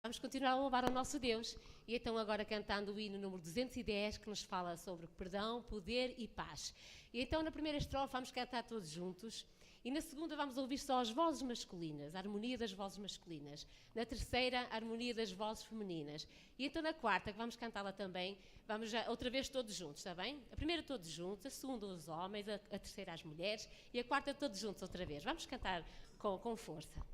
Vamos continuar a louvar ao nosso Deus. E então agora cantando o hino número 210, que nos fala sobre perdão, poder e paz. E então na primeira estrofe vamos cantar todos juntos. E na segunda vamos ouvir só as vozes masculinas, a harmonia das vozes masculinas. Na terceira, a harmonia das vozes femininas. E então na quarta, que vamos cantá-la também, vamos já outra vez todos juntos, está bem? A primeira todos juntos, a segunda os homens, a terceira as mulheres e a quarta todos juntos outra vez. Vamos cantar com força.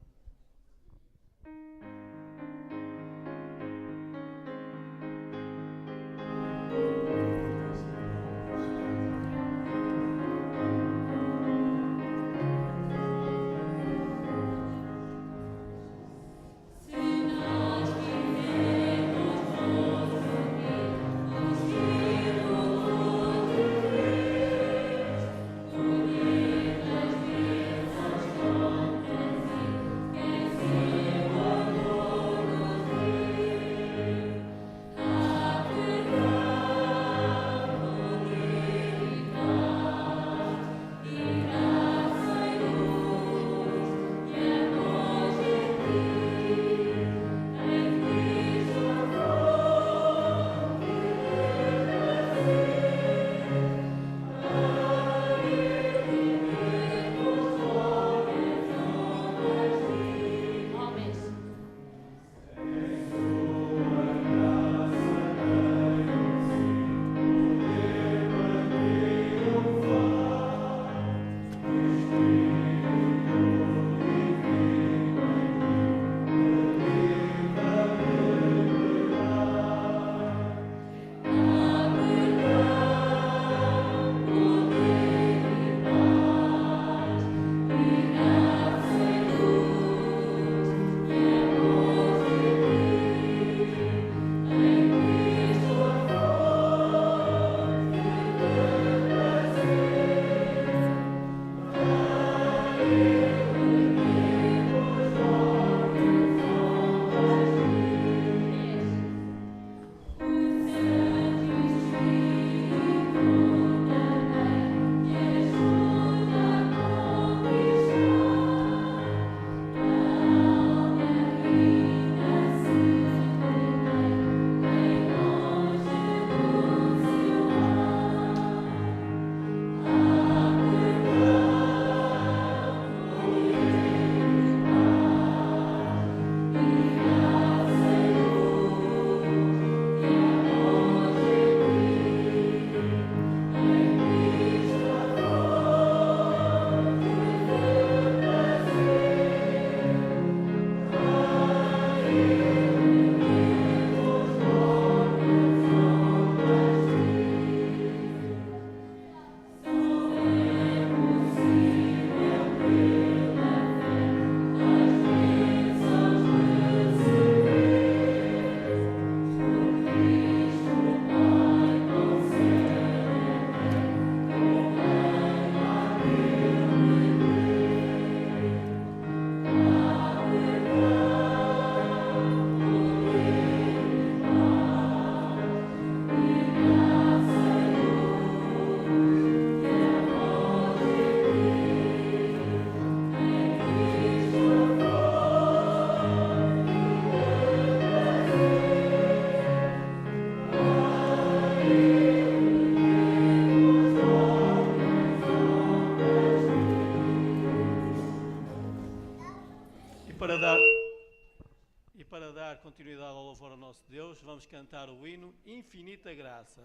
Para dar continuidade ao louvor ao nosso Deus, vamos cantar o hino Infinita Graça,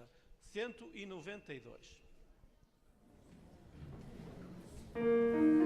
192. Amen.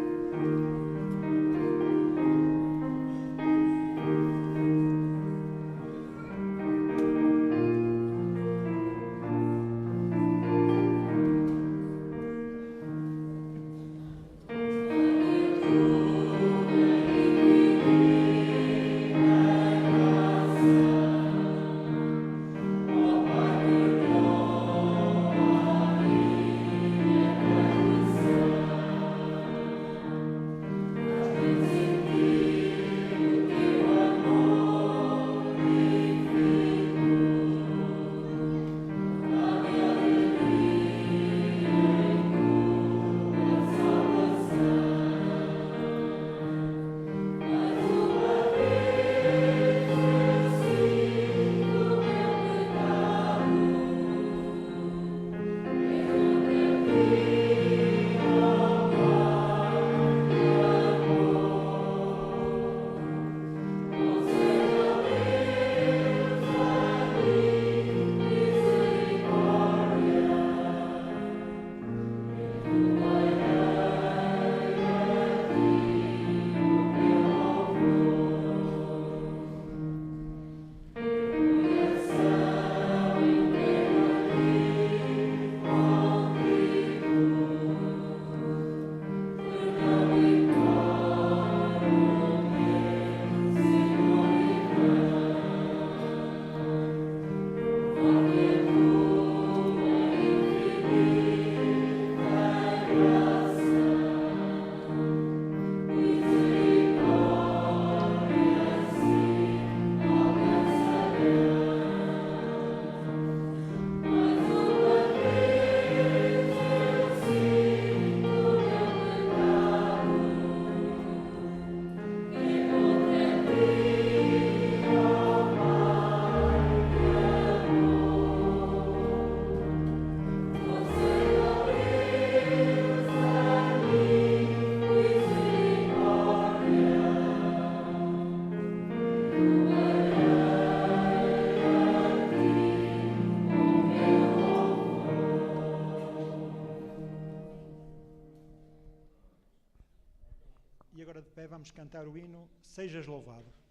vamos cantar o hino Sejas Louvado.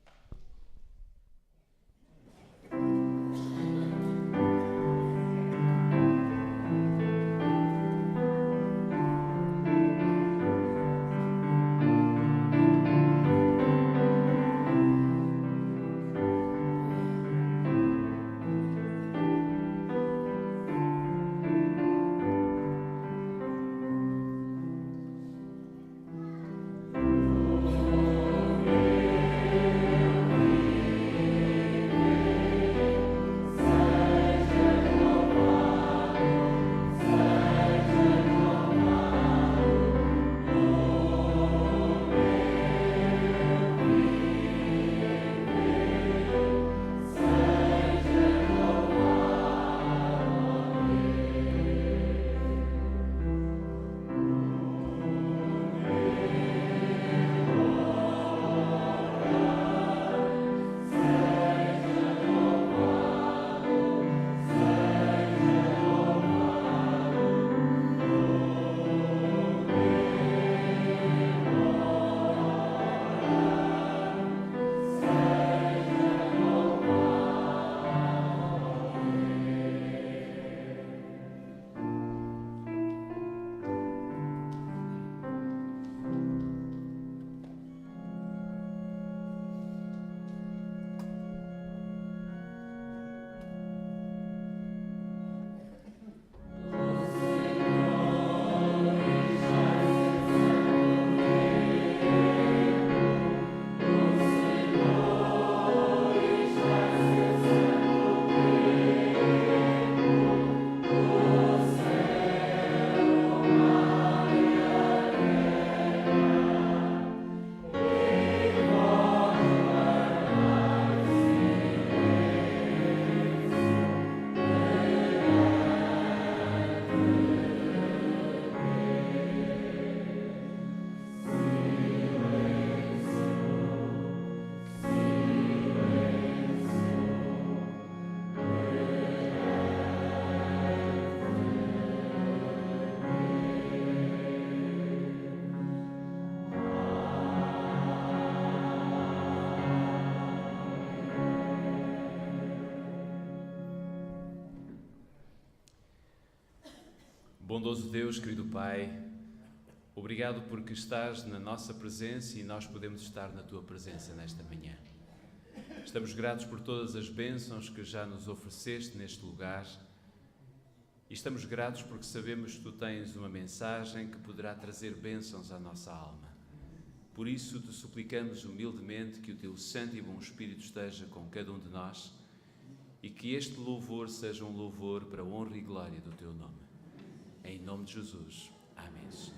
Bondoso Deus, querido Pai, obrigado porque estás na nossa presença e nós podemos estar na Tua presença nesta manhã. Estamos gratos por todas as bênçãos que já nos ofereceste neste lugar e estamos gratos porque sabemos que Tu tens uma mensagem que poderá trazer bênçãos à nossa alma. Por isso te suplicamos humildemente que o Teu Santo e Bom Espírito esteja com cada um de nós e que este louvor seja um louvor para a honra e glória do Teu nome. Em nome de Jesus. Amém, Senhor.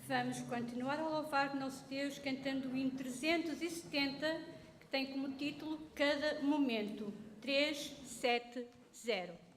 Vamos continuar a louvar nosso Deus cantando o hino 370, que tem como título Cada Momento. 370. Senhor.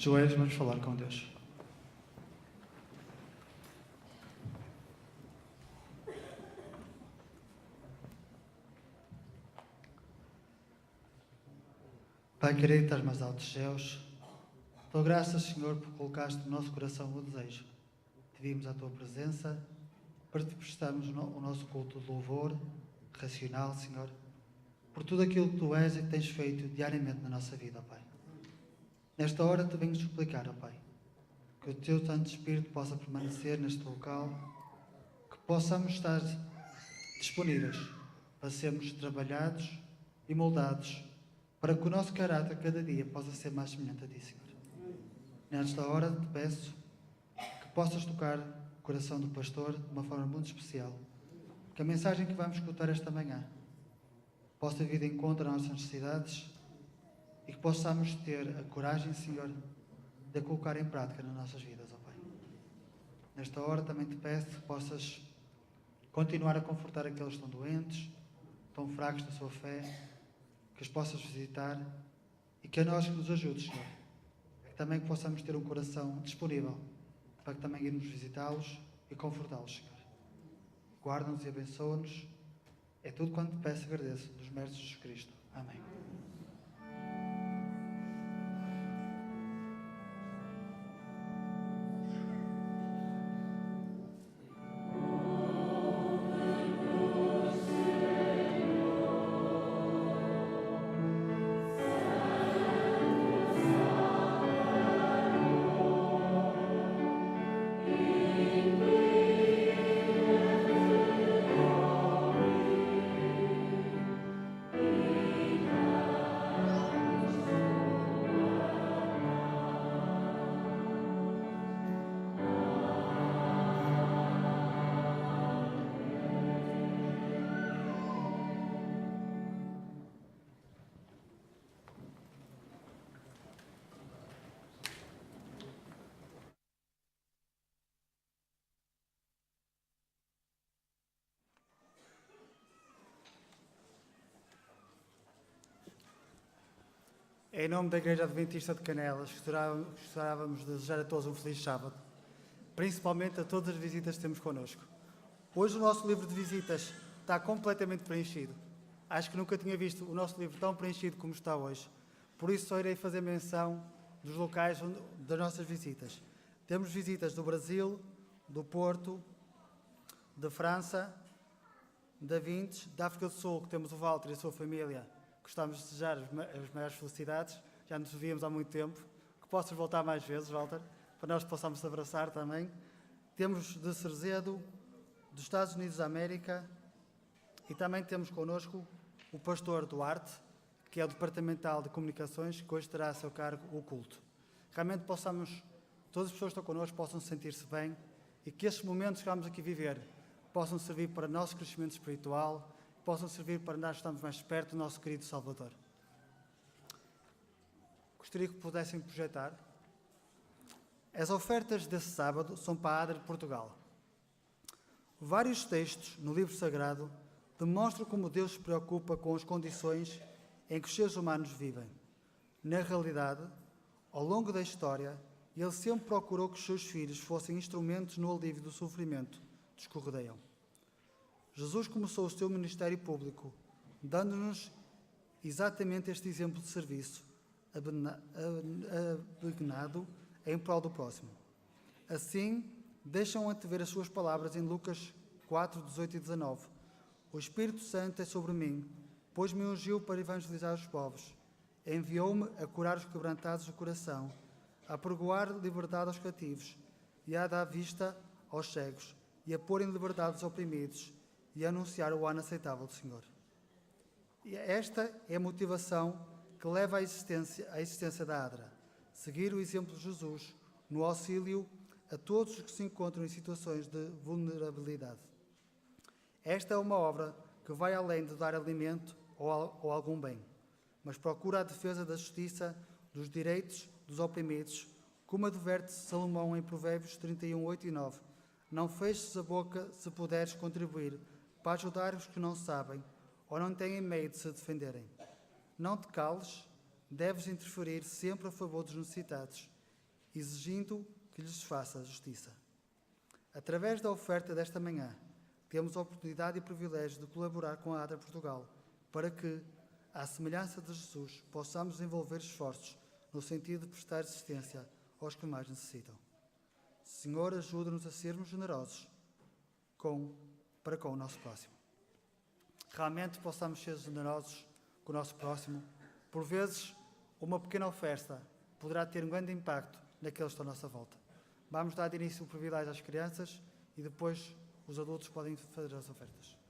joelhos, vamos falar com Deus. Pai querido, estás mais altos céus, dou graças, Senhor, por colocaste no nosso coração o desejo de virmos à tua presença, para te prestarmos o nosso culto de louvor racional, Senhor, por tudo aquilo que tu és e que tens feito diariamente na nossa vida, Pai. Nesta hora te venho suplicar, Pai, que o teu Santo Espírito possa permanecer neste local, que possamos estar disponíveis para sermos trabalhados e moldados, para que o nosso caráter cada dia possa ser mais semelhante a ti, Senhor. Nesta hora te peço que possas tocar o coração do pastor de uma forma muito especial, que a mensagem que vamos escutar esta manhã possa vir de encontro às nossas necessidades e que possamos ter a coragem, Senhor, de a colocar em prática nas nossas vidas, ó Pai. Nesta hora também te peço que possas continuar a confortar aqueles que estão doentes, estão fracos da sua fé, que os possas visitar e que a nós que nos ajudes, Senhor. Que também possamos ter um coração disponível para que também irmos visitá-los e confortá-los, Senhor. Guarda-nos e abençoa-nos. É tudo quanto te peço e agradeço, dos méritos de Jesus Cristo. Amém. Em nome da Igreja Adventista de Canelas, gostávamos de desejar a todos um feliz sábado, principalmente a todas as visitas que temos connosco. Hoje o nosso livro de visitas está completamente preenchido. Acho que nunca tinha visto o nosso livro tão preenchido como está hoje. Por isso só irei fazer menção dos locais das nossas visitas. Temos visitas do Brasil, do Porto, da França, da Vintes, da África do Sul, que temos o Walter e a sua família. Gostávamos de desejar as maiores felicidades. Já nos víamos há muito tempo. Que possas voltar mais vezes, Walter, para nós possamos abraçar também. Temos de Cerzedo, dos Estados Unidos da América, e também temos connosco o pastor Duarte, que é o Departamental de Comunicações, que hoje terá a seu cargo o culto. Realmente todas as pessoas que estão connosco possam sentir-se bem e que estes momentos que vamos aqui viver possam servir para o nosso crescimento espiritual, possam servir para nós estarmos mais perto do nosso querido Salvador. Gostaria que pudessem projetar. As ofertas desse sábado são para a ADRA de Portugal. Vários textos no livro sagrado demonstram como Deus se preocupa com as condições em que os seres humanos vivem. Na realidade, ao longo da história, Ele sempre procurou que os seus filhos fossem instrumentos no alívio do sofrimento dos que o rodeiam. Jesus começou o seu ministério público, dando-nos exatamente este exemplo de serviço, abnegado em prol do próximo. Assim, deixam antever as suas palavras em Lucas 4, 18 e 19. O Espírito Santo é sobre mim, pois me ungiu para evangelizar os povos. Enviou-me a curar os quebrantados do coração, a pregoar liberdade aos cativos, e a dar vista aos cegos, e a pôr em liberdade os oprimidos, e a anunciar o ano aceitável do Senhor. E esta é a motivação que leva à existência da ADRA. Seguir o exemplo de Jesus no auxílio a todos os que se encontram em situações de vulnerabilidade. Esta é uma obra que vai além de dar alimento ou algum bem, mas procura a defesa da justiça, dos direitos dos oprimidos, como adverte Salomão em Provérbios 31, 8 e 9. Não feches a boca se puderes contribuir para ajudar os que não sabem ou não têm meio de se defenderem. Não te cales, deves interferir sempre a favor dos necessitados exigindo que lhes faça justiça. Através da oferta desta manhã, temos a oportunidade e o privilégio de colaborar com a ADRA Portugal para que, à semelhança de Jesus, possamos desenvolver esforços no sentido de prestar assistência aos que mais necessitam. Senhor, ajuda-nos a sermos generosos para com o nosso próximo. Realmente possamos ser generosos com o nosso próximo. Por vezes, uma pequena oferta poderá ter um grande impacto naqueles que estão à nossa volta. Vamos dar de início o privilégio às crianças e depois os adultos podem fazer as ofertas.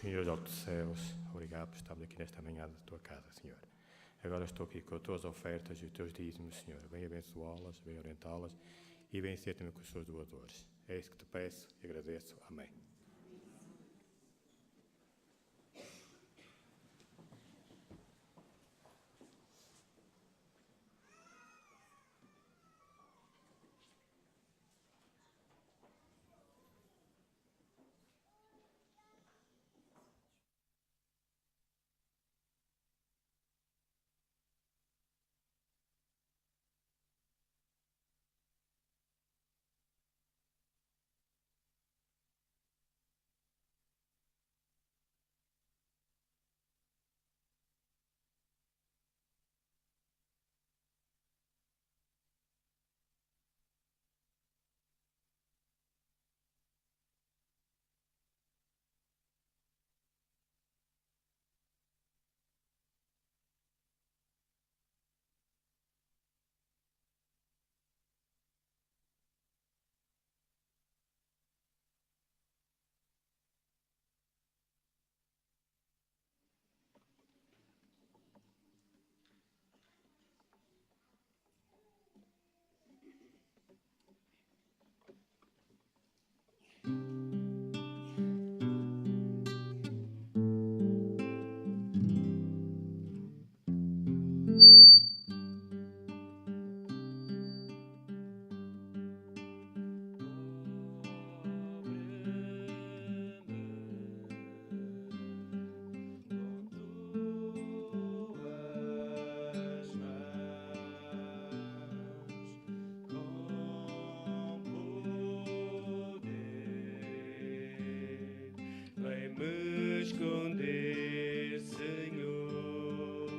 Senhor Deus dos céus, obrigado por estarmos aqui nesta manhã da tua casa, Senhor. Agora estou aqui com as tuas ofertas e os teus dízimos, Senhor. Vem abençoá-las, vem orientá-las e vem ser também com os seus doadores. É isso que te peço e agradeço. Amém. Vem-me esconder, Senhor,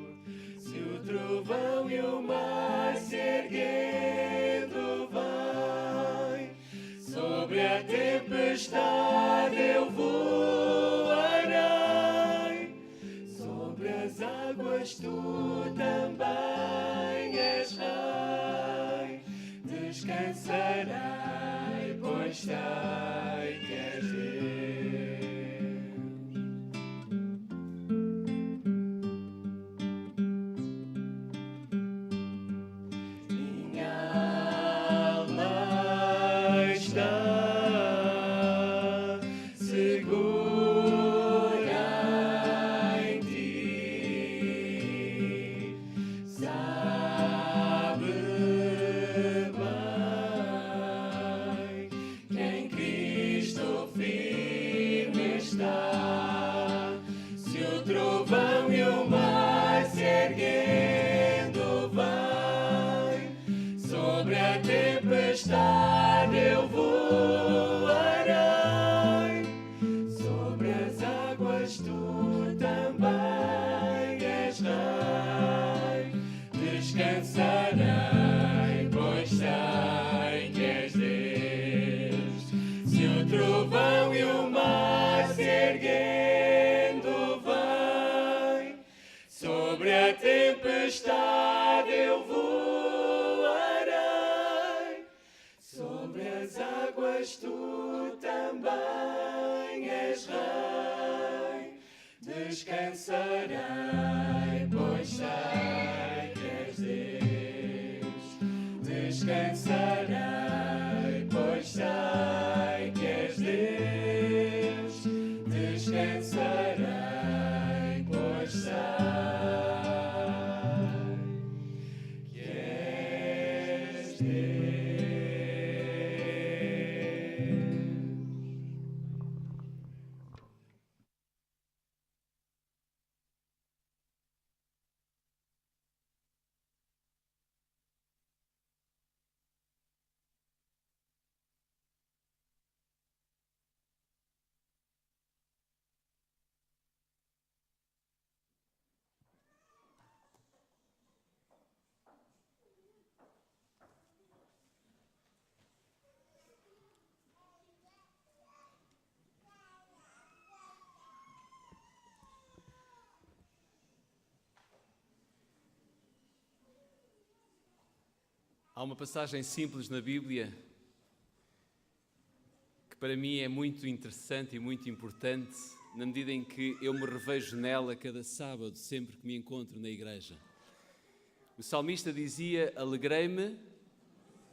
se o trovão e o mar se erguendo vai, sobre a tempestade eu voarei, sobre as águas tu também és rei, descansarei, pois sei que és Deus. Eu voarei, sobre as águas tu também és rei, descansarei, pois sei que és Deus. Se o trovão e o mar se erguendo vem, sobre a tempestade eu voarei, sobre as águas tu também és rei, descansarei, pois sei que és Deus. Descansarei, pois sei que és Deus. Descansarei, pois sei que és Deus. Há uma passagem simples na Bíblia que que para mim é muito interessante e muito importante, na medida em que eu me revejo nela cada sábado, sempre que me encontro na igreja. O salmista dizia: alegrei-me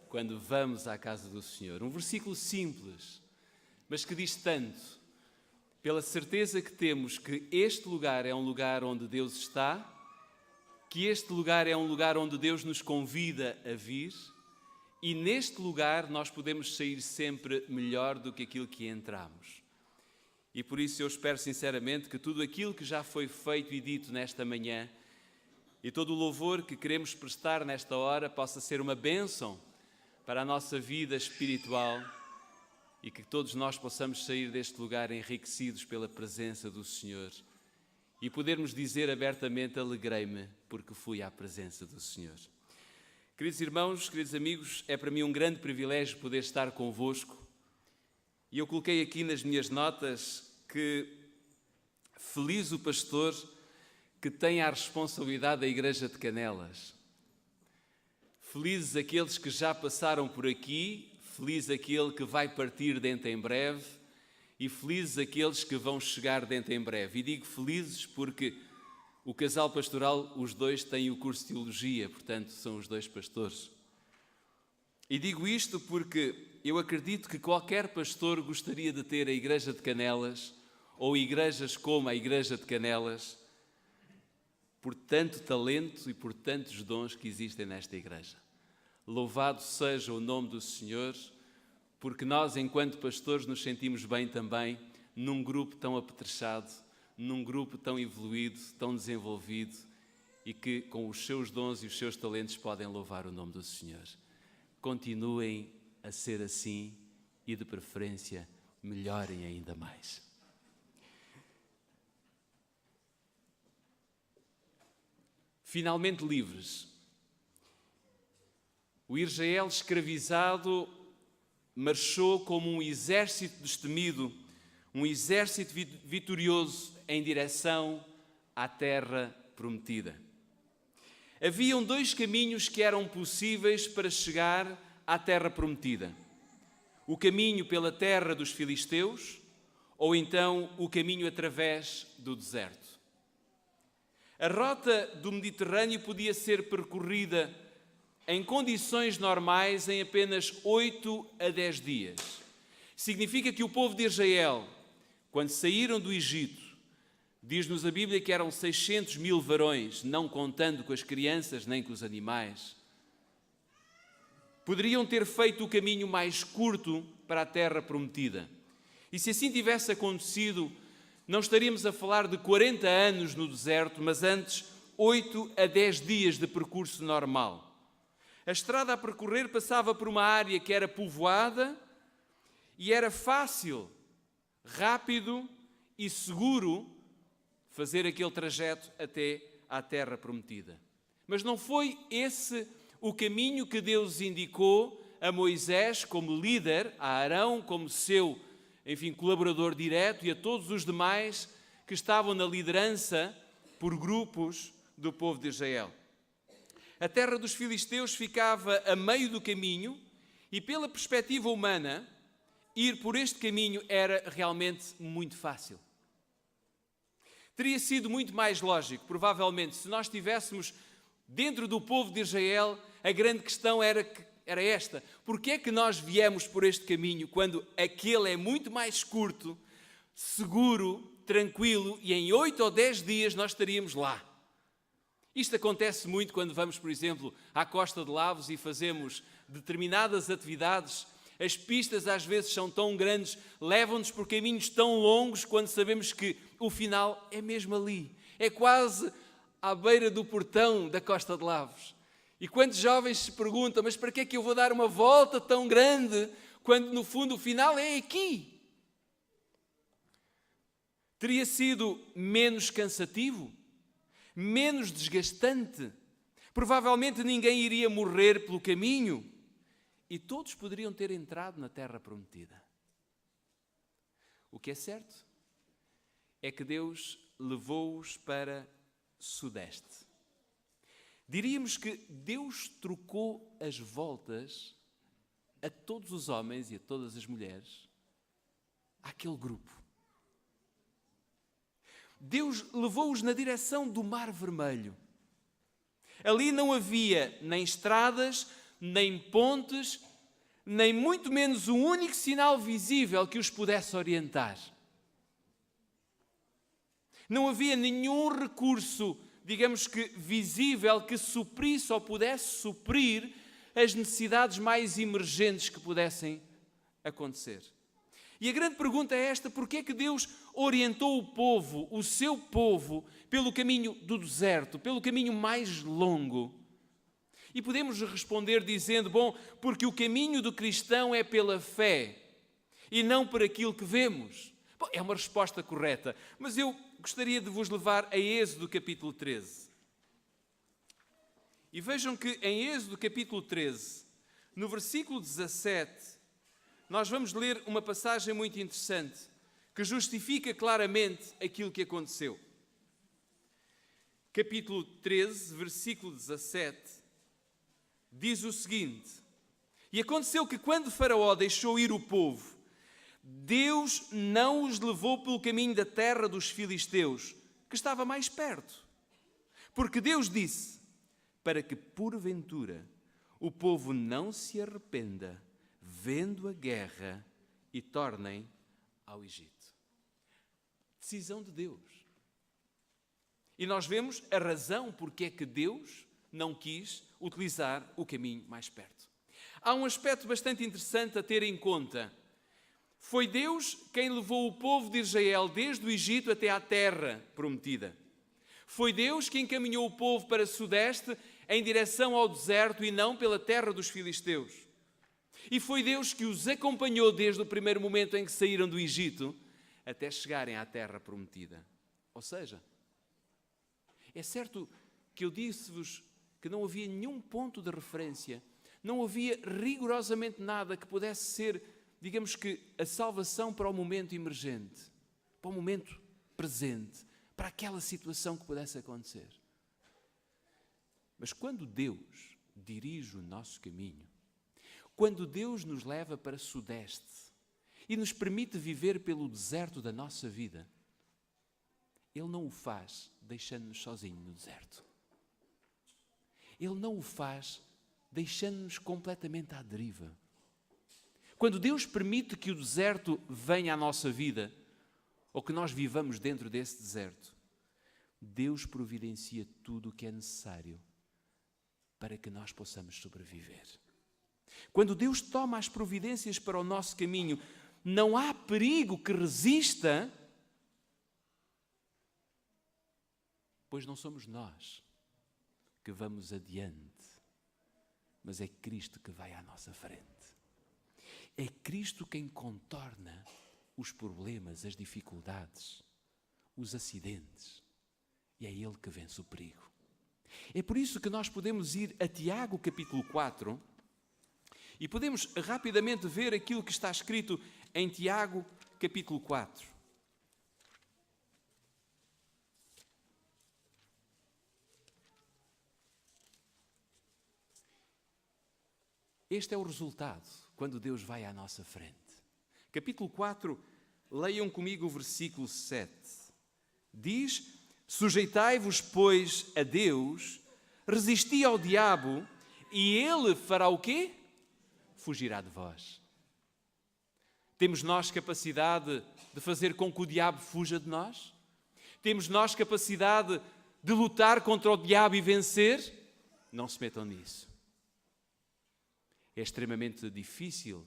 quando vamos à casa do Senhor. Um versículo simples, mas que diz tanto, pela certeza que temos que este lugar é um lugar onde Deus está, que este lugar é um lugar onde Deus nos convida a vir, e neste lugar nós podemos sair sempre melhor do que aquilo que entramos. E por isso eu espero sinceramente que tudo aquilo que já foi feito e dito nesta manhã e todo o louvor que queremos prestar nesta hora possa ser uma bênção para a nossa vida espiritual e que todos nós possamos sair deste lugar enriquecidos pela presença do Senhor e podermos dizer abertamente: alegrei-me porque fui à presença do Senhor. Queridos irmãos, queridos amigos, é para mim um grande privilégio poder estar convosco. E eu coloquei aqui nas minhas notas que feliz o pastor que tem a responsabilidade da Igreja de Canelas. Felizes aqueles que já passaram por aqui, feliz aquele que vai partir dentro em breve e felizes aqueles que vão chegar dentro em breve. E digo felizes porque o casal pastoral, os dois têm o curso de teologia, portanto são os dois pastores. E digo isto porque eu acredito que qualquer pastor gostaria de ter a Igreja de Canelas ou igrejas como a Igreja de Canelas, por tanto talento e por tantos dons que existem nesta igreja. Louvado seja o nome do Senhor, porque nós, enquanto pastores, nos sentimos bem também num grupo tão apetrechado, num grupo tão evoluído, tão desenvolvido e que com os seus dons e os seus talentos podem louvar o nome do Senhor. Continuem a ser assim e, de preferência, melhorem ainda mais. Finalmente livres. O Israel escravizado marchou como um exército destemido, um exército vitorioso em direção à terra prometida. Haviam dois caminhos que eram possíveis para chegar à terra prometida: o caminho pela terra dos filisteus ou então o caminho através do deserto. A rota do Mediterrâneo podia ser percorrida em condições normais em apenas 8 a 10 dias. Significa que o povo de Israel, quando saíram do Egito, diz-nos a Bíblia que eram 600.000 varões, não contando com as crianças nem com os animais, poderiam ter feito o caminho mais curto para a terra prometida. E se assim tivesse acontecido, não estaríamos a falar de 40 anos no deserto, mas antes 8 a 10 dias de percurso normal. A estrada a percorrer passava por uma área que era povoada e era fácil, rápido e seguro fazer aquele trajeto até à terra prometida. Mas não foi esse o caminho que Deus indicou a Moisés como líder, a Arão como seu, colaborador direto e a todos os demais que estavam na liderança por grupos do povo de Israel. A terra dos filisteus ficava a meio do caminho e, pela perspectiva humana, ir por este caminho era realmente muito fácil. Teria sido muito mais lógico, provavelmente, se nós estivéssemos dentro do povo de Israel, a grande questão era esta: porque é que nós viemos por este caminho quando aquele é muito mais curto, seguro, tranquilo e em 8 ou 10 dias nós estaríamos lá? Isto acontece muito quando vamos, por exemplo, à Costa de Lavos e fazemos determinadas atividades. As pistas às vezes são tão grandes, levam-nos por caminhos tão longos quando sabemos que o final é mesmo ali. É quase à beira do portão da Costa de Lavos. E quantos jovens se perguntam: mas para que é que eu vou dar uma volta tão grande quando no fundo o final é aqui? Teria sido menos cansativo? Menos desgastante? Provavelmente ninguém iria morrer pelo caminho e todos poderiam ter entrado na terra prometida. O que é certo é que Deus levou-os para sudeste. Diríamos que Deus trocou as voltas a todos os homens e a todas as mulheres àquele grupo. Deus levou-os na direção do Mar Vermelho. Ali não havia nem estradas, nem pontes, nem muito menos um único sinal visível que os pudesse orientar. Não havia nenhum recurso, digamos que visível, que suprisse ou pudesse suprir as necessidades mais emergentes que pudessem acontecer. E a grande pergunta é esta: porquê é que Deus orientou o povo, o seu povo, pelo caminho do deserto, pelo caminho mais longo? E podemos responder dizendo, porque o caminho do cristão é pela fé e não por aquilo que vemos. Bom, é uma resposta correta, mas eu gostaria de vos levar a Êxodo capítulo 13. E vejam que em Êxodo capítulo 13, no versículo 17, nós vamos ler uma passagem muito interessante que justifica claramente aquilo que aconteceu. Capítulo 13, versículo 17, diz o seguinte: E aconteceu que quando Faraó deixou ir o povo, Deus não os levou pelo caminho da terra dos filisteus, que estava mais perto. Porque Deus disse, para que porventura o povo não se arrependa, vendo a guerra, e tornem ao Egito. Decisão de Deus. E nós vemos a razão porque é que Deus não quis utilizar o caminho mais perto. Há um aspecto bastante interessante a ter em conta. Foi Deus quem levou o povo de Israel desde o Egito até à terra prometida. Foi Deus quem encaminhou o povo para o sudeste em direção ao deserto e não pela terra dos filisteus. E foi Deus que os acompanhou desde o primeiro momento em que saíram do Egito até chegarem à terra prometida. Ou seja, é certo que eu disse-vos que não havia nenhum ponto de referência, não havia rigorosamente nada que pudesse ser, digamos que, a salvação para o momento emergente, para o momento presente, para aquela situação que pudesse acontecer. Mas quando Deus dirige o nosso caminho, quando Deus nos leva para o sudeste e nos permite viver pelo deserto da nossa vida, Ele não o faz deixando-nos sozinhos no deserto. Ele não o faz deixando-nos completamente à deriva. Quando Deus permite que o deserto venha à nossa vida, ou que nós vivamos dentro desse deserto, Deus providencia tudo o que é necessário para que nós possamos sobreviver. Quando Deus toma as providências para o nosso caminho, não há perigo que resista, pois não somos nós que vamos adiante, mas é Cristo que vai à nossa frente. É Cristo quem contorna os problemas, as dificuldades, os acidentes, e é Ele que vence o perigo. É por isso que nós podemos ir a Tiago capítulo 4 e podemos rapidamente ver aquilo que está escrito em Tiago capítulo 4. Este é o resultado quando Deus vai à nossa frente. Capítulo 4, leiam comigo o versículo 7. Diz: Sujeitai-vos, pois, a Deus, resisti ao diabo, e ele fará o quê? Fugirá de vós. Temos nós capacidade de fazer com que o diabo fuja de nós? Temos nós capacidade de lutar contra o diabo e vencer? Não se metam nisso. É extremamente difícil,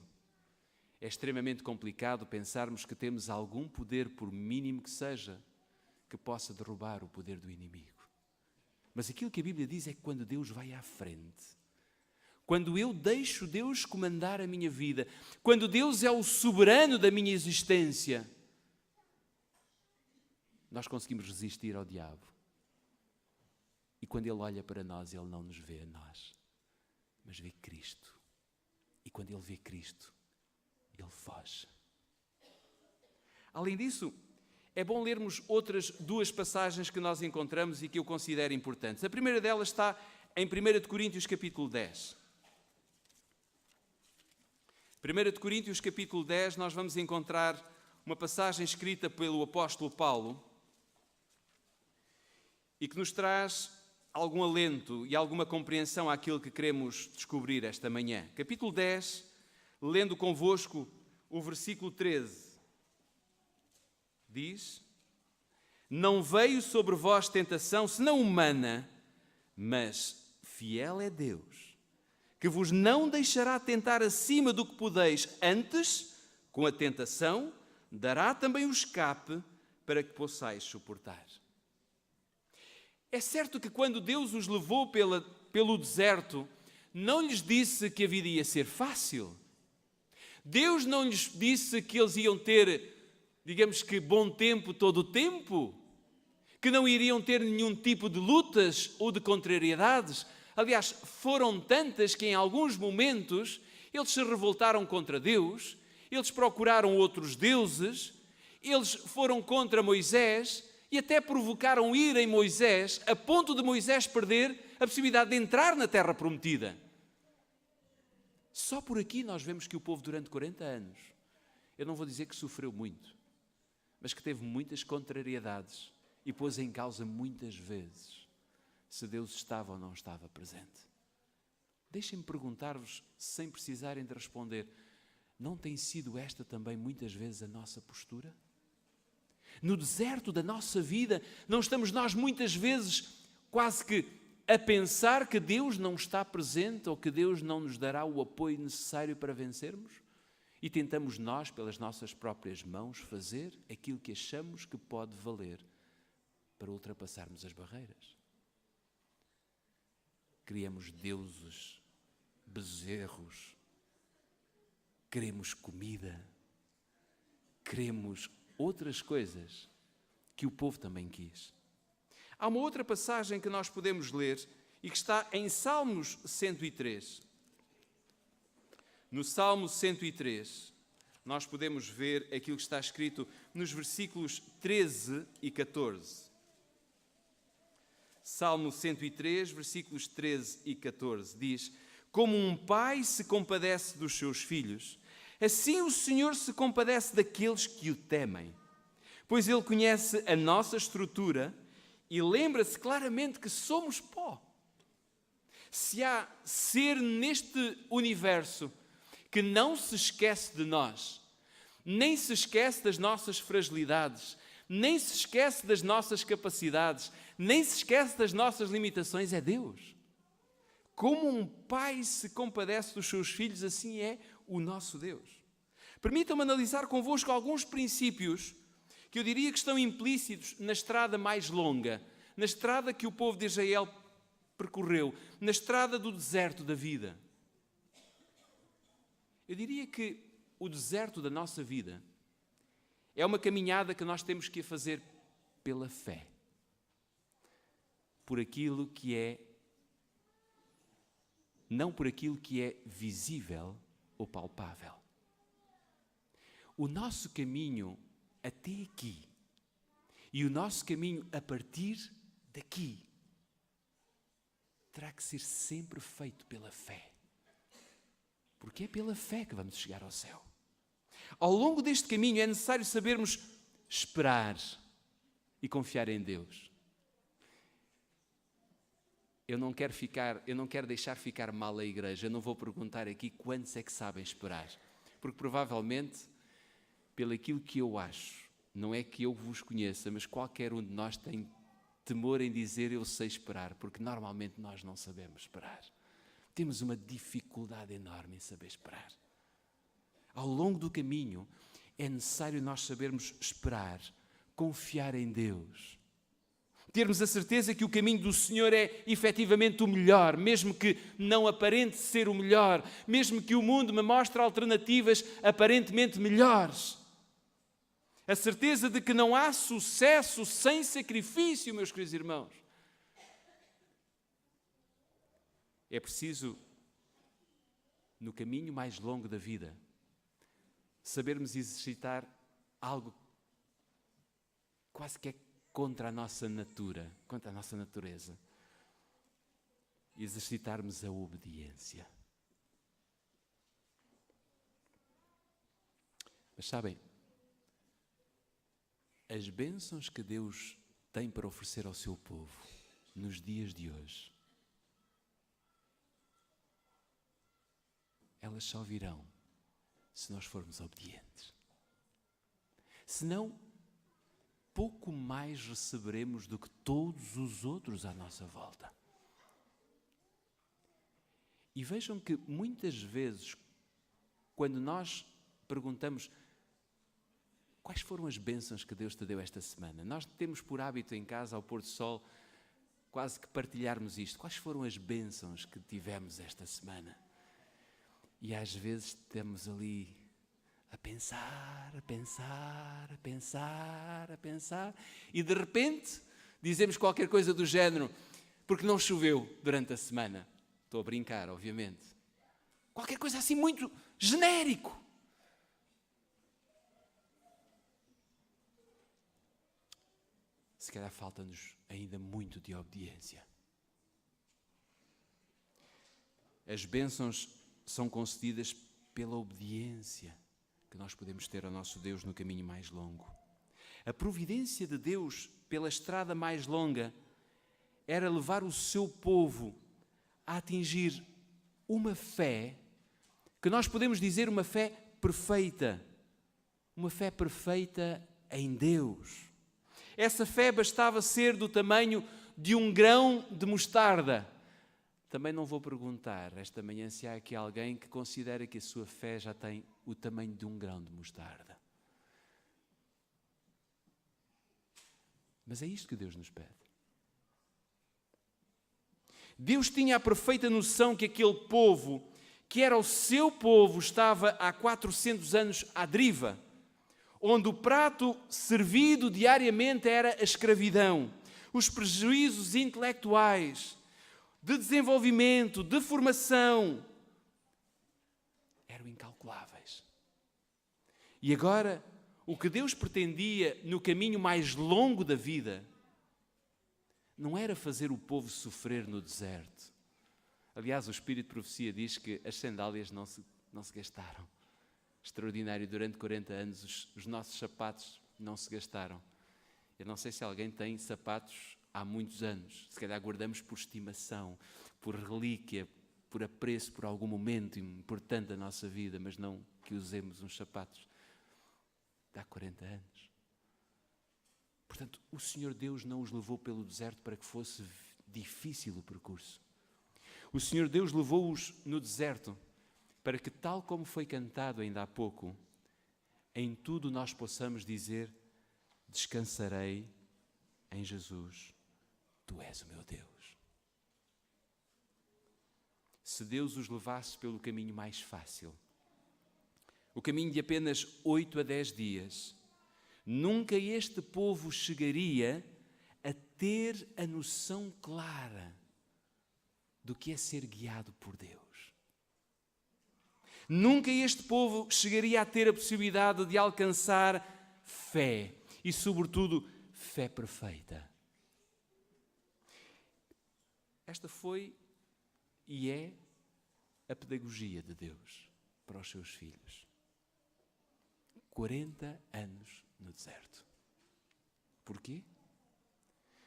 é extremamente complicado pensarmos que temos algum poder, por mínimo que seja, que possa derrubar o poder do inimigo. Mas aquilo que a Bíblia diz é que quando Deus vai à frente, quando eu deixo Deus comandar a minha vida, quando Deus é o soberano da minha existência, nós conseguimos resistir ao diabo. E quando Ele olha para nós, Ele não nos vê a nós, mas vê Cristo. E quando Ele vê Cristo, Ele foge. Além disso, é bom lermos outras duas passagens que nós encontramos e que eu considero importantes. A primeira delas está em 1 Coríntios capítulo 10. 1 Coríntios capítulo 10, nós vamos encontrar uma passagem escrita pelo apóstolo Paulo e que nos traz algum alento e alguma compreensão àquilo que queremos descobrir esta manhã. Capítulo 10, lendo convosco o versículo 13, diz: não veio sobre vós tentação, senão humana, mas fiel é Deus, que vos não deixará tentar acima do que podeis, antes, com a tentação, dará também o escape para que possais suportar. É certo que quando Deus os levou pelo deserto, não lhes disse que a vida ia ser fácil. Deus não lhes disse que eles iam ter, digamos que, bom tempo todo o tempo, que não iriam ter nenhum tipo de lutas ou de contrariedades. Aliás, foram tantas que em alguns momentos eles se revoltaram contra Deus, eles procuraram outros deuses, eles foram contra Moisés e até provocaram ira em Moisés, a ponto de Moisés perder a possibilidade de entrar na terra prometida. Só por aqui nós vemos que o povo durante 40 anos, eu não vou dizer que sofreu muito, mas que teve muitas contrariedades e pôs em causa muitas vezes se Deus estava ou não estava presente. Deixem-me perguntar-vos, sem precisarem de responder, não tem sido esta também muitas vezes a nossa postura? No deserto da nossa vida, não estamos nós muitas vezes quase que a pensar que Deus não está presente ou que Deus não nos dará o apoio necessário para vencermos? E tentamos nós, pelas nossas próprias mãos, fazer aquilo que achamos que pode valer para ultrapassarmos as barreiras. Criamos deuses, bezerros, queremos comida, queremos outras coisas que o povo também quis. Há uma outra passagem que nós podemos ler e que está em Salmos 103. No Salmo 103, nós podemos ver aquilo que está escrito nos versículos 13 e 14. Salmo 103, versículos 13 e 14, diz: como um pai se compadece dos seus filhos, assim o Senhor se compadece daqueles que o temem, pois Ele conhece a nossa estrutura e lembra-se claramente que somos pó. Se há ser neste universo que não se esquece de nós, nem se esquece das nossas fragilidades, nem se esquece das nossas capacidades, nem se esquece das nossas limitações, é Deus. Como um pai se compadece dos seus filhos, assim é o nosso Deus. Permitam-me analisar convosco alguns princípios que eu diria que estão implícitos na estrada mais longa, na estrada que o povo de Israel percorreu, na estrada do deserto da vida. Eu diria que o deserto da nossa vida é uma caminhada que nós temos que fazer pela fé, por aquilo que é, não por aquilo que é visível ou palpável. O nosso caminho até aqui e o nosso caminho a partir daqui terá que ser sempre feito pela fé, porque é pela fé que vamos chegar ao céu. Ao longo deste caminho é necessário sabermos esperar e confiar em Deus. Eu não quero deixar ficar mal a igreja. Eu não vou perguntar aqui quantos é que sabem esperar, porque provavelmente, pelo aquilo que eu acho, não é que eu vos conheça, mas qualquer um de nós tem temor em dizer eu sei esperar, porque normalmente nós não sabemos esperar. Temos uma dificuldade enorme em saber esperar. Ao longo do caminho é necessário nós sabermos esperar, confiar em Deus, termos a certeza que o caminho do Senhor é efetivamente o melhor, mesmo que não aparente ser o melhor, mesmo que o mundo me mostre alternativas aparentemente melhores. A certeza de que não há sucesso sem sacrifício, meus queridos irmãos. É preciso, no caminho mais longo da vida, sabermos exercitar algo quase que é contra a nossa natura, contra a nossa natureza. Exercitarmos a obediência. Mas sabem, as bênçãos que Deus tem para oferecer ao seu povo nos dias de hoje, elas só virão se nós formos obedientes. Senão, pouco mais receberemos do que todos os outros à nossa volta. E vejam que muitas vezes, quando nós perguntamos quais foram as bênçãos que Deus te deu esta semana, nós temos por hábito em casa, ao pôr do sol, quase que partilharmos isto. Quais foram as bênçãos que tivemos esta semana? E às vezes estamos ali a pensar, e de repente dizemos qualquer coisa do género, porque não choveu durante a semana. Estou a brincar, obviamente. Qualquer coisa assim muito genérico. Se calhar falta-nos ainda muito de obediência. As bênçãos são concedidas pela obediência que nós podemos ter ao nosso Deus no caminho mais longo. A providência de Deus pela estrada mais longa era levar o seu povo a atingir uma fé que nós podemos dizer uma fé perfeita. Uma fé perfeita em Deus. Essa fé bastava ser do tamanho de um grão de mostarda. Também não vou perguntar esta manhã se há aqui alguém que considera que a sua fé já tem o tamanho de um grão de mostarda. Mas é isto que Deus nos pede. Deus tinha a perfeita noção que aquele povo, que era o seu povo, estava há 400 anos à deriva, onde o prato servido diariamente era a escravidão, os prejuízos intelectuais, de desenvolvimento, de formação, eram incalculáveis. E agora, o que Deus pretendia no caminho mais longo da vida, não era fazer o povo sofrer no deserto. Aliás, o Espírito de Profecia diz que as sandálias não se gastaram. Extraordinário, durante 40 anos os nossos sapatos não se gastaram. Eu não sei se alguém tem sapatos há muitos anos. Se calhar guardamos por estimação, por relíquia, por apreço, por algum momento importante da nossa vida, mas não que usemos uns sapatos de há 40 anos. Portanto, o Senhor Deus não os levou pelo deserto para que fosse difícil o percurso. O Senhor Deus levou-os no deserto para que, tal como foi cantado ainda há pouco, em tudo nós possamos dizer: descansarei em Jesus, Tu és o meu Deus. Se Deus os levasse pelo caminho mais fácil, o caminho de apenas 8 a 10 dias, nunca este povo chegaria a ter a noção clara do que é ser guiado por Deus. Nunca este povo chegaria a ter a possibilidade de alcançar fé e, sobretudo, fé perfeita. Esta foi e é a pedagogia de Deus para os seus filhos. 40 anos no deserto. Porquê?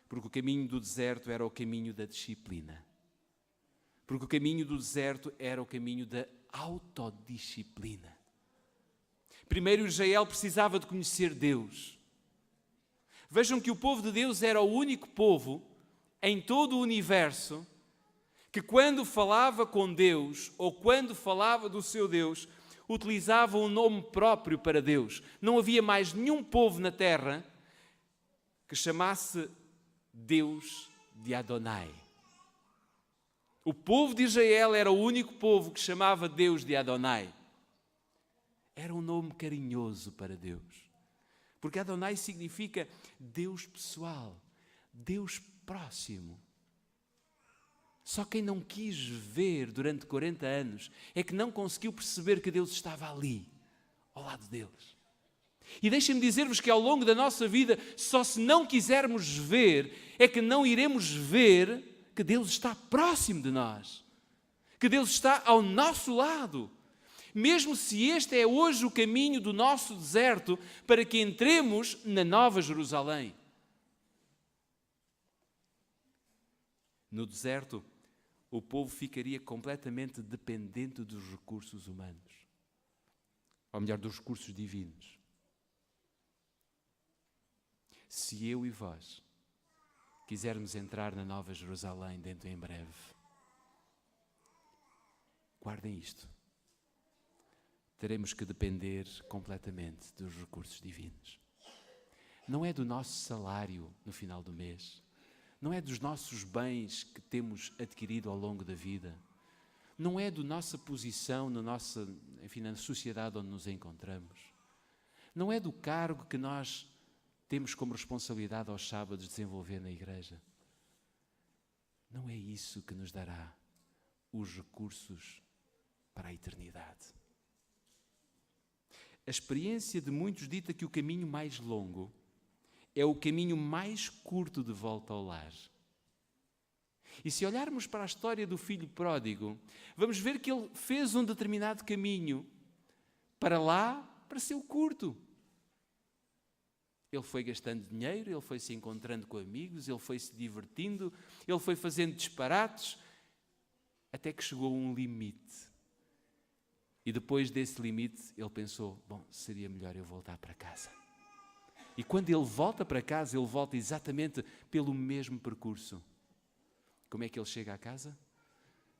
Porque o caminho do deserto era o caminho da disciplina. Porque o caminho do deserto era o caminho da autodisciplina. Primeiro, Israel precisava de conhecer Deus. Vejam que o povo de Deus era o único povo em todo o universo que, quando falava com Deus ou quando falava do seu Deus, utilizava um nome próprio para Deus. Não havia mais nenhum povo na terra que chamasse Deus de Adonai. O povo de Israel era o único povo que chamava Deus de Adonai. Era um nome carinhoso para Deus. Porque Adonai significa Deus pessoal, Deus próximo. Só quem não quis ver durante 40 anos é que não conseguiu perceber que Deus estava ali, ao lado deles. E deixem-me dizer-vos que ao longo da nossa vida, só se não quisermos ver, é que não iremos ver que Deus está próximo de nós, que Deus está ao nosso lado. mesmo se este é hoje o caminho do nosso deserto para que entremos na Nova Jerusalém. No deserto, o povo ficaria completamente dependente dos recursos humanos, ou melhor, dos recursos divinos. Se eu e vós quisermos entrar na Nova Jerusalém dentro em breve, guardem isto. Teremos que depender completamente dos recursos divinos. Não é do nosso salário no final do mês. Não é dos nossos bens que temos adquirido ao longo da vida. Não é da nossa posição na sociedade onde nos encontramos. Não é do cargo que nós temos como responsabilidade aos sábados desenvolver na igreja. Não é isso que nos dará os recursos para a eternidade. A experiência de muitos dita que o caminho mais longo é o caminho mais curto de volta ao lar. E se olharmos para a história do filho pródigo, vamos ver que ele fez um determinado caminho. Para lá, pareceu curto. Ele foi gastando dinheiro, ele foi se encontrando com amigos, ele foi se divertindo, ele foi fazendo disparates, até que chegou a um limite. E depois desse limite, ele pensou, bom, seria melhor eu voltar para casa. E quando ele volta para casa, ele volta exatamente pelo mesmo percurso. Como é que ele chega à casa?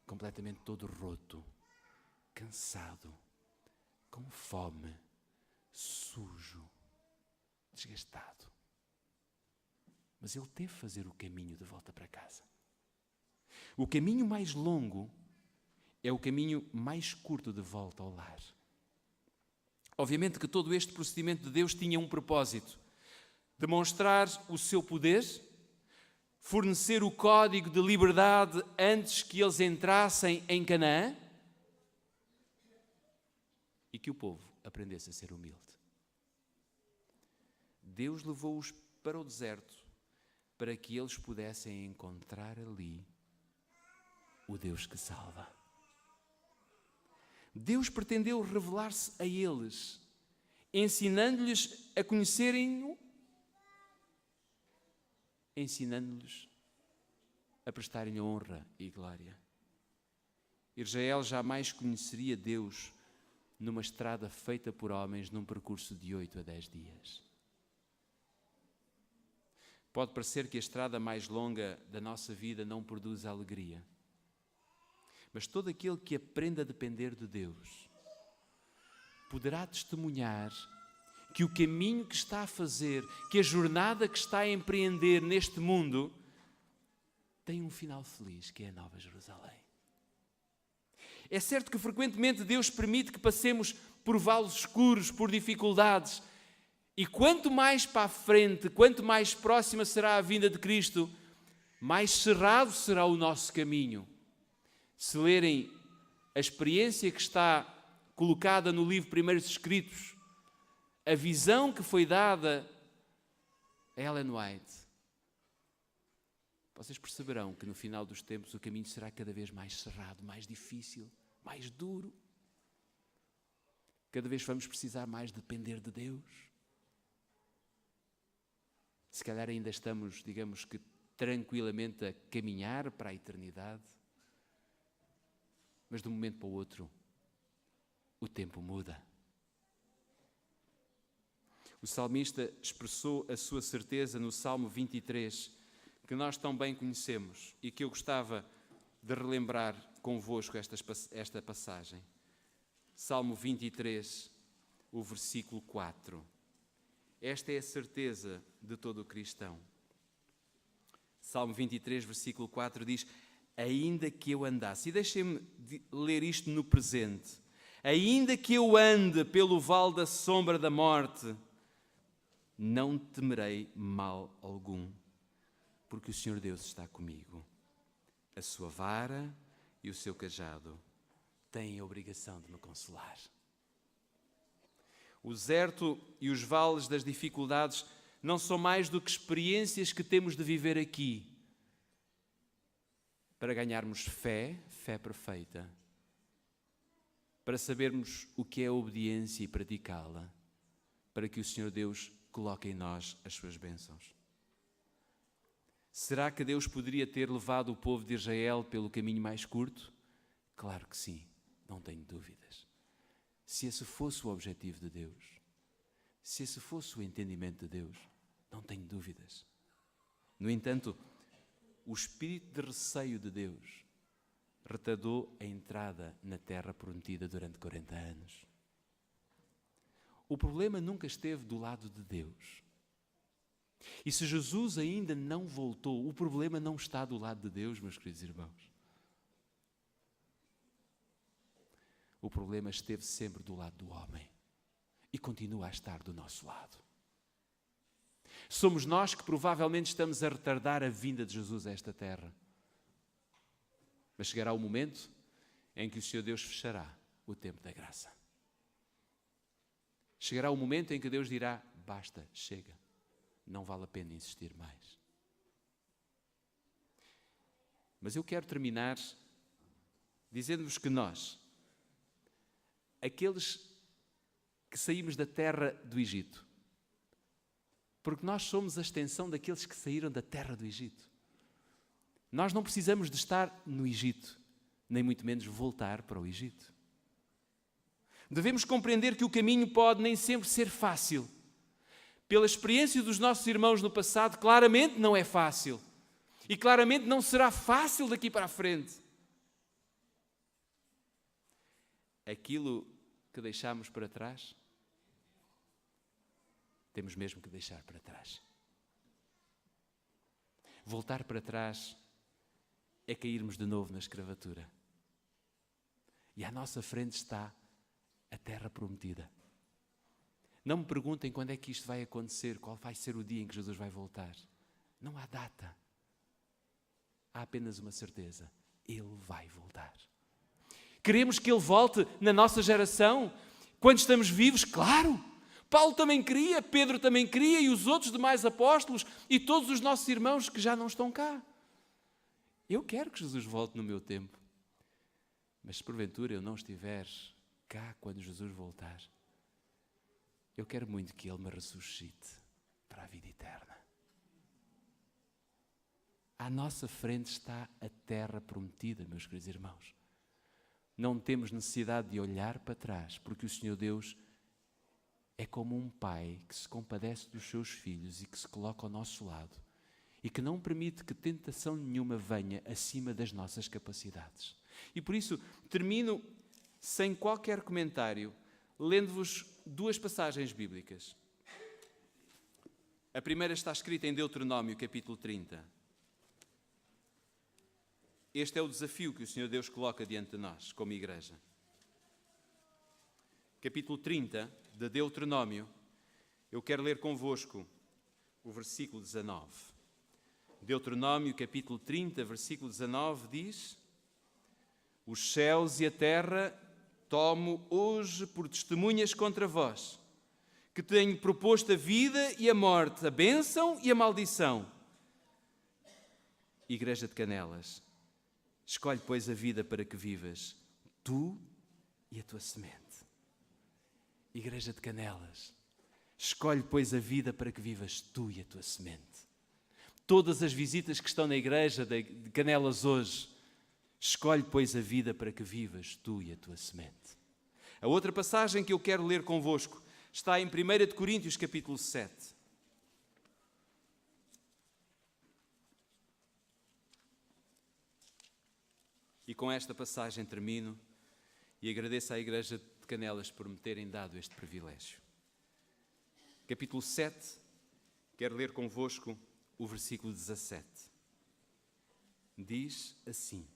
Completamente todo roto, cansado, com fome, sujo, desgastado. Mas ele teve de fazer o caminho de volta para casa. O caminho mais longo é o caminho mais curto de volta ao lar. Obviamente que todo este procedimento de Deus tinha um propósito: demonstrar o seu poder, fornecer o código de liberdade antes que eles entrassem em Canaã e que o povo aprendesse a ser humilde. Deus levou-os para o deserto para que eles pudessem encontrar ali o Deus que salva. Deus pretendeu revelar-se a eles, ensinando-lhes a conhecerem-no, ensinando-lhes a prestarem honra e glória. Israel jamais conheceria Deus numa estrada feita por homens num percurso de 8 a 10 dias. Pode parecer que a estrada mais longa da nossa vida não produz alegria. Mas todo aquele que aprende a depender de Deus poderá testemunhar que o caminho que está a fazer, que a jornada que está a empreender neste mundo, tem um final feliz, que é a Nova Jerusalém. É certo que frequentemente Deus permite que passemos por vales escuros, por dificuldades, e quanto mais para a frente, quanto mais próxima será a vinda de Cristo, mais cerrado será o nosso caminho. Se lerem a experiência que está colocada no livro Primeiros Escritos, a visão que foi dada a Ellen White, vocês perceberão que no final dos tempos o caminho será cada vez mais cerrado, mais difícil, mais duro. Cada vez vamos precisar mais depender de Deus. Se calhar ainda estamos, digamos que, tranquilamente a caminhar para a eternidade, mas de um momento para o outro, o tempo muda. O salmista expressou a sua certeza no Salmo 23, que nós tão bem conhecemos e que eu gostava de relembrar convosco esta passagem. Salmo 23, o versículo 4. Esta é a certeza de todo o cristão. Salmo 23, versículo 4 diz: ainda que eu andasse, e deixem-me ler isto no presente, ainda que eu ande pelo vale da sombra da morte, não temerei mal algum, porque o Senhor Deus está comigo. A sua vara e o seu cajado têm a obrigação de me consolar. O deserto e os vales das dificuldades não são mais do que experiências que temos de viver aqui para ganharmos fé perfeita, para sabermos o que é a obediência e praticá-la, para que o Senhor Deus coloque em nós as suas bênçãos. Será que Deus poderia ter levado o povo de Israel pelo caminho mais curto? Claro que sim, não tenho dúvidas. Se esse fosse o objetivo de Deus, se esse fosse o entendimento de Deus, não tenho dúvidas. No entanto, o espírito de receio de Deus retardou a entrada na terra prometida durante 40 anos. O problema nunca esteve do lado de Deus. E se Jesus ainda não voltou, o problema não está do lado de Deus, meus queridos irmãos. O problema esteve sempre do lado do homem e continua a estar do nosso lado. Somos nós que provavelmente estamos a retardar a vinda de Jesus a esta terra. Mas chegará o momento em que o Senhor Deus fechará o tempo da graça. Chegará o momento em que Deus dirá: basta, chega, não vale a pena insistir mais. Mas eu quero terminar dizendo-vos que nós, aqueles que saímos da terra do Egito, porque nós somos a extensão daqueles que saíram da terra do Egito. Nós não precisamos de estar no Egito, nem muito menos voltar para o Egito. Devemos compreender que o caminho pode nem sempre ser fácil. Pela experiência dos nossos irmãos no passado, claramente não é fácil. E claramente não será fácil daqui para a frente. Aquilo que deixamos para trás, temos mesmo que deixar para trás. Voltar para trás é cairmos de novo na escravatura. E à nossa frente está a terra prometida. Não me perguntem quando é que isto vai acontecer, qual vai ser o dia em que Jesus vai voltar. Não há data. Há apenas uma certeza: Ele vai voltar. Queremos que Ele volte na nossa geração, quando estamos vivos? Claro! Paulo também queria, Pedro também queria, e os outros demais apóstolos, e todos os nossos irmãos que já não estão cá. Eu quero que Jesus volte no meu tempo. Mas se porventura eu não estiver cá quando Jesus voltar, eu quero muito que Ele me ressuscite para a vida eterna. À nossa frente está a terra prometida, meus queridos irmãos. Não temos necessidade de olhar para trás, porque o Senhor Deus é como um pai que se compadece dos seus filhos e que se coloca ao nosso lado e que não permite que tentação nenhuma venha acima das nossas capacidades. E por isso termino sem qualquer comentário, lendo-vos duas passagens bíblicas. A primeira está escrita em Deuteronômio, capítulo 30. Este é o desafio que o Senhor Deus coloca diante de nós, como igreja. Capítulo 30 de Deuteronômio, eu quero ler convosco o versículo 19. Deuteronômio, capítulo 30, versículo 19, diz: os céus e a terra tomo hoje por testemunhas contra vós, que tenho proposto a vida e a morte, a bênção e a maldição. Igreja de Canelas, escolhe, pois, a vida para que vivas, tu e a tua semente. Igreja de Canelas, escolhe, pois, a vida para que vivas tu e a tua semente. Todas as visitas que estão na igreja de Canelas hoje, escolhe, pois, a vida para que vivas tu e a tua semente. A outra passagem que eu quero ler convosco está em 1 Coríntios, capítulo 7. E com esta passagem termino e agradeço à Igreja de Canelas por me terem dado este privilégio. Capítulo 7, quero ler convosco o versículo 17. Diz assim: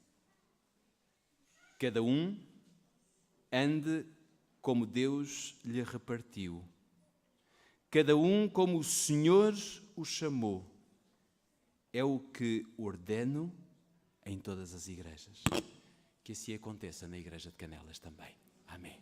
cada um ande como Deus lhe repartiu, cada um como o Senhor o chamou. É o que ordeno em todas as igrejas. Que assim aconteça na Igreja de Canelas também. Amém.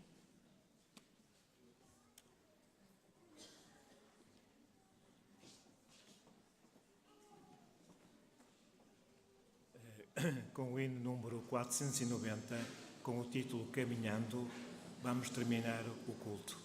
Com o hino número 490, com o título Caminhando, vamos terminar o culto.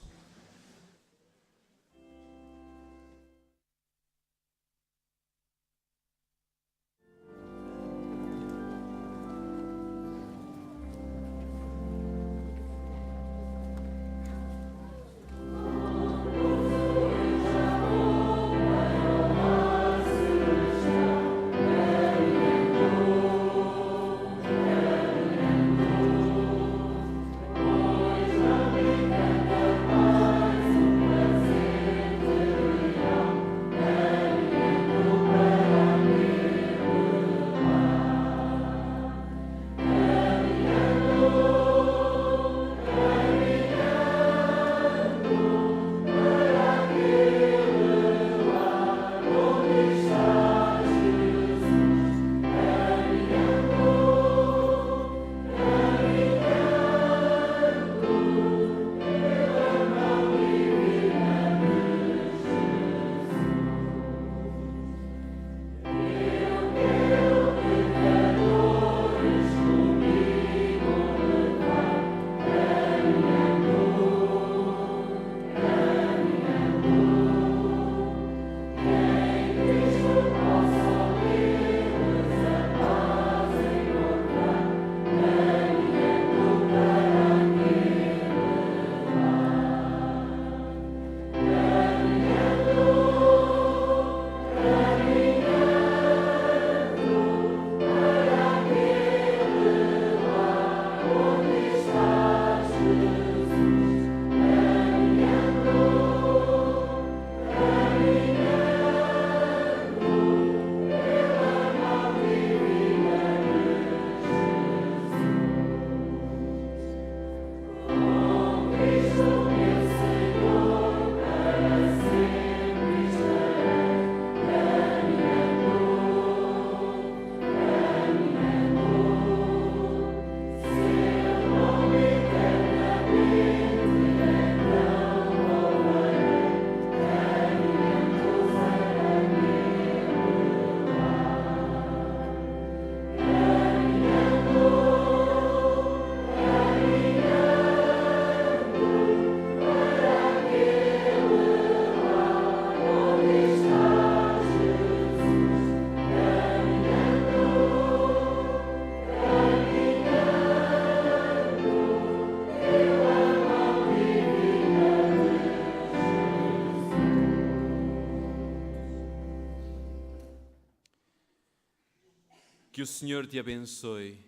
Que o Senhor te abençoe,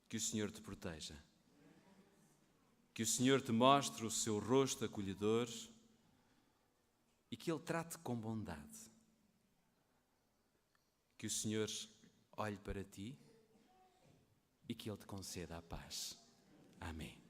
que o Senhor te proteja, que o Senhor te mostre o seu rosto acolhedor e que Ele trate com bondade. Que o Senhor olhe para ti e que Ele te conceda a paz. Amém.